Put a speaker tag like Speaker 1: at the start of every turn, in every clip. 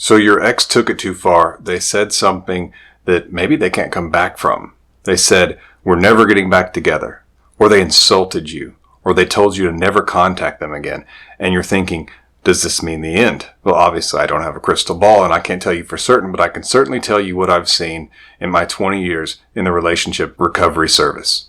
Speaker 1: So your ex took it too far. They said something that maybe they can't come back from. They said, "We're never getting back together." Or they insulted you. Or they told you to never contact them again. And you're thinking, does this mean the end? Well, obviously I don't have a crystal ball and I can't tell you for certain, but I can certainly tell you what I've seen in my 20 years in the relationship recovery service.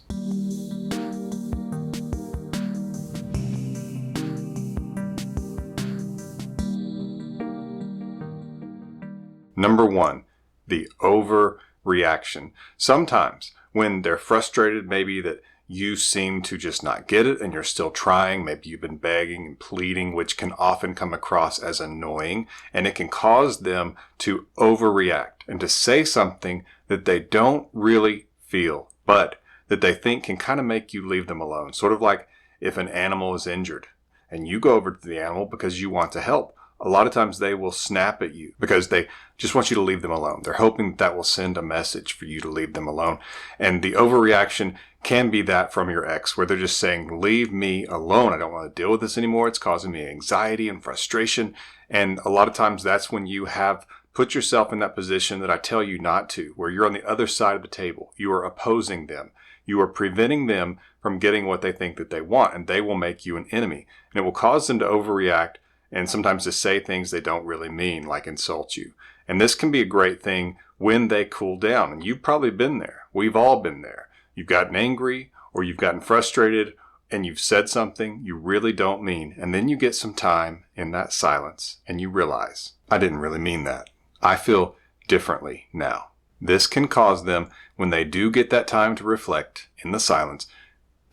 Speaker 1: Number one, the overreaction. Sometimes when they're frustrated, maybe that you seem to just not get it and you're still trying. Maybe you've been begging and pleading, which can often come across as annoying, and it can cause them to overreact and to say something that they don't really feel, but that they think can kind of make you leave them alone. Sort of like if an animal is injured and you go over to the animal because you want to help. A lot of times they will snap at you because they just want you to leave them alone. They're hoping that will send a message for you to leave them alone. And the overreaction can be that from your ex, where they're just saying, leave me alone. I don't want to deal with this anymore. It's causing me anxiety and frustration. And a lot of times that's when you have put yourself in that position that I tell you not to, where you're on the other side of the table. You are opposing them. You are preventing them from getting what they think that they want, and they will make you an enemy. And it will cause them to overreact and sometimes to say things they don't really mean, like insult you. And this can be a great thing when they cool down. And you've probably been there. We've all been there. You've gotten angry or you've gotten frustrated and you've said something you really don't mean. And then you get some time in that silence and you realize, I didn't really mean that. I feel differently now. This can cause them, when they do get that time to reflect in the silence,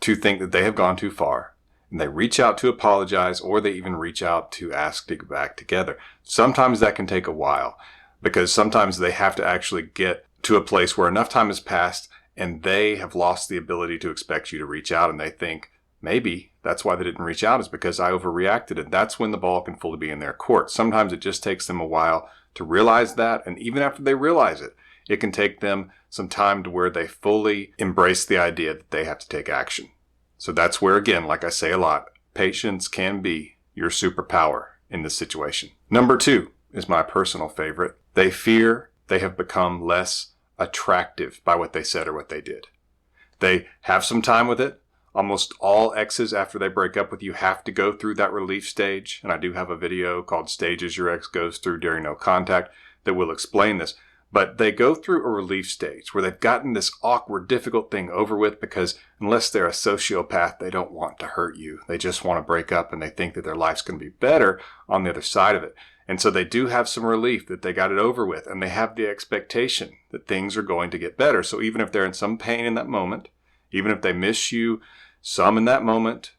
Speaker 1: to think that they have gone too far. And they reach out to apologize, or they even reach out to ask to get back together. Sometimes that can take a while because sometimes they have to actually get to a place where enough time has passed and they have lost the ability to expect you to reach out. And they think maybe that's why they didn't reach out, is because I overreacted. And that's when the ball can fully be in their court. Sometimes it just takes them a while to realize that. And even after they realize it, it can take them some time to where they fully embrace the idea that they have to take action. So that's where, again, like I say a lot, patience can be your superpower in this situation. Number two is my personal favorite. They fear they have become less attractive by what they said or what they did. They have some time with it. Almost all exes, after they break up with you, have to go through that relief stage. And I do have a video called Stages Your Ex Goes Through During No Contact that will explain this. But they go through a relief stage where they've gotten this awkward, difficult thing over with, because unless they're a sociopath, they don't want to hurt you. They just want to break up and they think that their life's going to be better on the other side of it. And so they do have some relief that they got it over with, and they have the expectation that things are going to get better. So even if they're in some pain in that moment, even if they miss you some in that moment,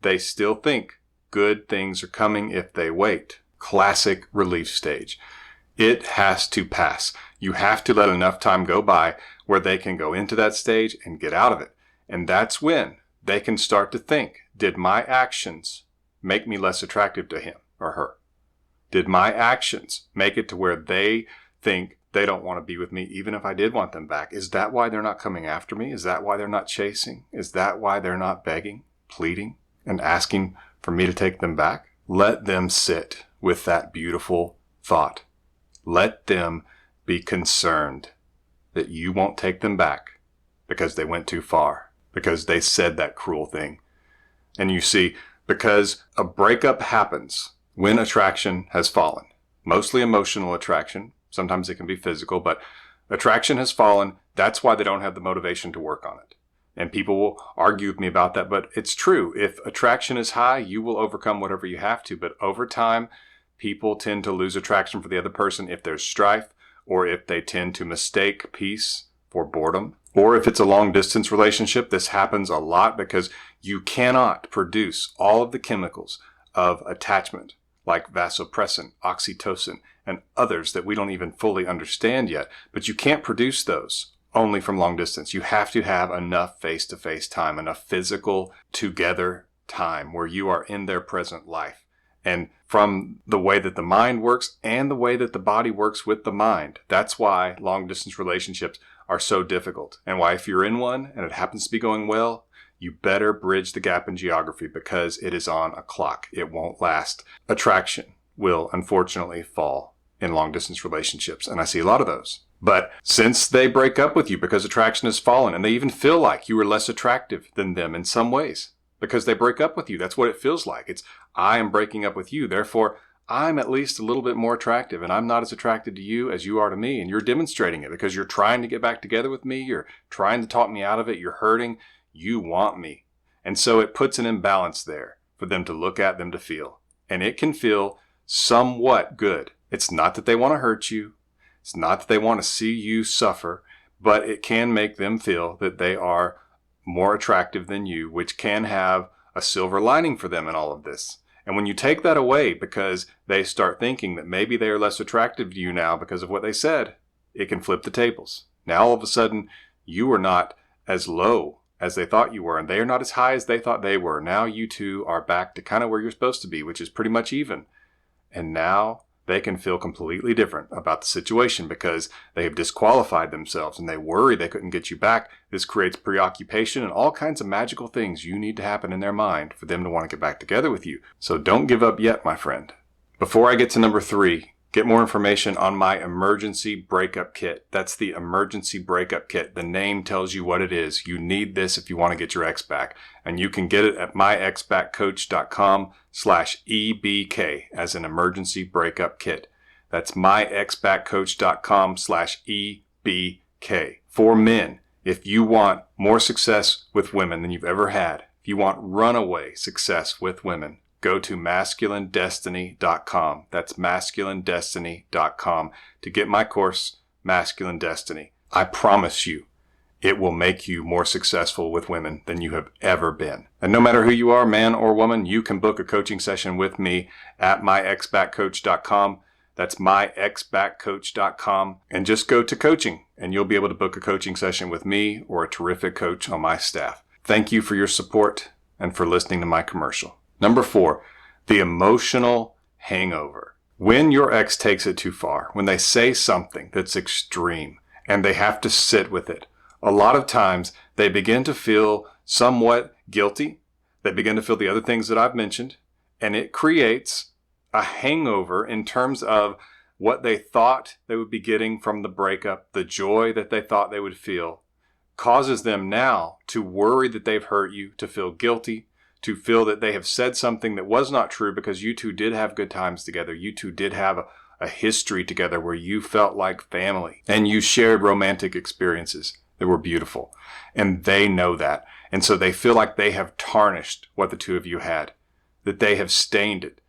Speaker 1: they still think good things are coming if they wait. Classic relief stage. It has to pass. You have to let enough time go by where they can go into that stage and get out of it. And that's when they can start to think, did my actions make me less attractive to him or her? Did my actions make it to where they think they don't want to be with me even if I did want them back? Is that why they're not coming after me? Is that why they're not chasing? Is that why they're not begging, pleading, and asking for me to take them back? Let them sit with that beautiful thought. Let them be concerned that you won't take them back because they went too far, because they said that cruel thing. And you see, because a breakup happens when attraction has fallen, mostly emotional attraction. Sometimes it can be physical, but attraction has fallen. That's why they don't have the motivation to work on it. And people will argue with me about that, but it's true. If attraction is high, you will overcome whatever you have to. But over time, people tend to lose attraction for the other person if there's strife, or if they tend to mistake peace for boredom. Or if it's a long distance relationship, this happens a lot because you cannot produce all of the chemicals of attachment, like vasopressin, oxytocin, and others that we don't even fully understand yet. But you can't produce those only from long distance. You have to have enough face-to-face time, enough physical together time where you are in their present life. And from the way that the mind works and the way that the body works with the mind, that's why long distance relationships are so difficult. And why, if you're in one and it happens to be going well, you better bridge the gap in geography, because it is on a clock. It won't last. Attraction will unfortunately fall in long distance relationships. And I see a lot of those. But since they break up with you because attraction has fallen, and they even feel like you were less attractive than them in some ways because they break up with you, that's what it feels like. It's, I am breaking up with you. Therefore, I'm at least a little bit more attractive, and I'm not as attracted to you as you are to me. And you're demonstrating it because you're trying to get back together with me. You're trying to talk me out of it. You're hurting. You want me. And so it puts an imbalance there for them to look at, them to feel. And it can feel somewhat good. It's not that they want to hurt you. It's not that they want to see you suffer, but it can make them feel that they are more attractive than you, which can have a silver lining for them in all of this. And when you take that away because they start thinking that maybe they are less attractive to you now because of what they said, it can flip the tables. Now all of a sudden, you are not as low as they thought you were, and they are not as high as they thought they were. Now you two are back to kind of where you're supposed to be, which is pretty much even. And now they can feel completely different about the situation because they have disqualified themselves and they worry they couldn't get you back. This creates preoccupation and all kinds of magical things you need to happen in their mind for them to want to get back together with you. So don't give up yet, my friend. Before I get to number 3, get more information on my emergency breakup kit. That's the emergency breakup kit. The name tells you what it is. You need this if you want to get your ex back. And you can get it at myexbackcoach.com/EBK as an emergency breakup kit. That's myexbackcoach.com/EBK. For men, if you want more success with women than you've ever had, if you want runaway success with women, go to masculinedestiny.com. That's masculinedestiny.com to get my course, Masculine Destiny. I promise you, it will make you more successful with women than you have ever been. And no matter who you are, man or woman, you can book a coaching session with me at myexbackcoach.com. That's myexbackcoach.com. And just go to coaching, and you'll be able to book a coaching session with me or a terrific coach on my staff. Thank you for your support and for listening to my commercial. Number 4, the emotional hangover. When your ex takes it too far, when they say something that's extreme and they have to sit with it, a lot of times they begin to feel somewhat guilty. They begin to feel the other things that I've mentioned, and it creates a hangover in terms of what they thought they would be getting from the breakup, the joy that they thought they would feel, causes them now to worry that they've hurt you, to feel guilty, to feel that they have said something that was not true because you two did have good times together. You two did have a history together where you felt like family and you shared romantic experiences that were beautiful. And they know that. And so they feel like they have tarnished what the two of you had, that they have stained it,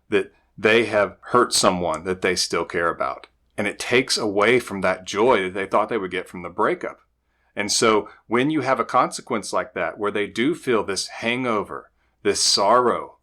Speaker 1: that they have hurt someone that they still care about. And it takes away from that joy that they thought they would get from the breakup. And so when you have a consequence like that, where they do feel this hangover, this sorrow,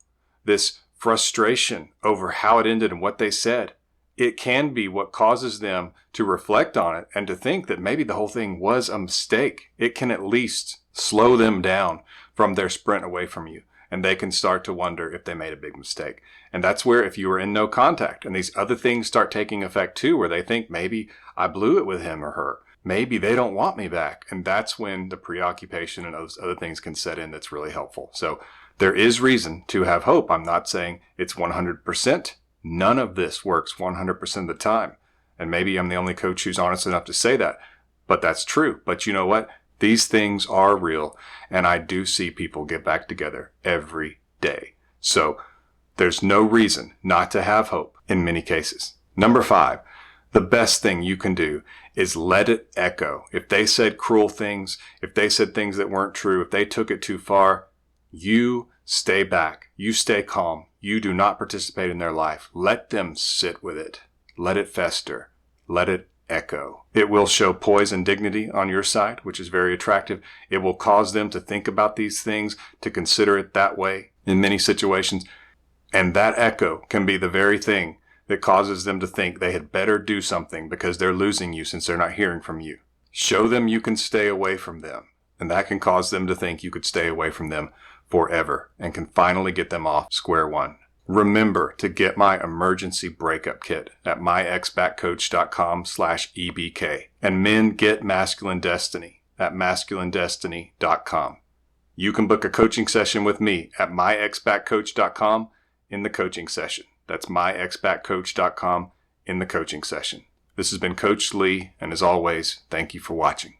Speaker 1: this frustration over how it ended and what they said, it can be what causes them to reflect on it and to think that maybe the whole thing was a mistake. It can at least slow them down from their sprint away from you. And they can start to wonder if they made a big mistake. And that's where if you were in no contact and these other things start taking effect too, where they think maybe I blew it with him or her, maybe they don't want me back. And that's when the preoccupation and those other things can set in that's really helpful. So there is reason to have hope. I'm not saying it's 100%. None of this works 100% of the time. And maybe I'm the only coach who's honest enough to say that, but that's true. But you know what? These things are real. And I do see people get back together every day. So there's no reason not to have hope in many cases. Number 5, the best thing you can do is let it echo. If they said cruel things, if they said things that weren't true, if they took it too far, you stay back. You stay calm. You do not participate in their life. Let them sit with it. Let it fester. Let it echo. It will show poise and dignity on your side, which is very attractive. It will cause them to think about these things, to consider it that way in many situations. And that echo can be the very thing that causes them to think they had better do something because they're losing you since they're not hearing from you. Show them you can stay away from them. And that can cause them to think you could stay away from them forever and can finally get them off square one. Remember to get my emergency breakup kit at myexbackcoach.com/EBK. And men, get Masculine Destiny at masculinedestiny.com. You can book a coaching session with me at myexbackcoach.com in the coaching session. That's myexbackcoach.com in the coaching session. This has been Coach Lee, and as always, thank you for watching.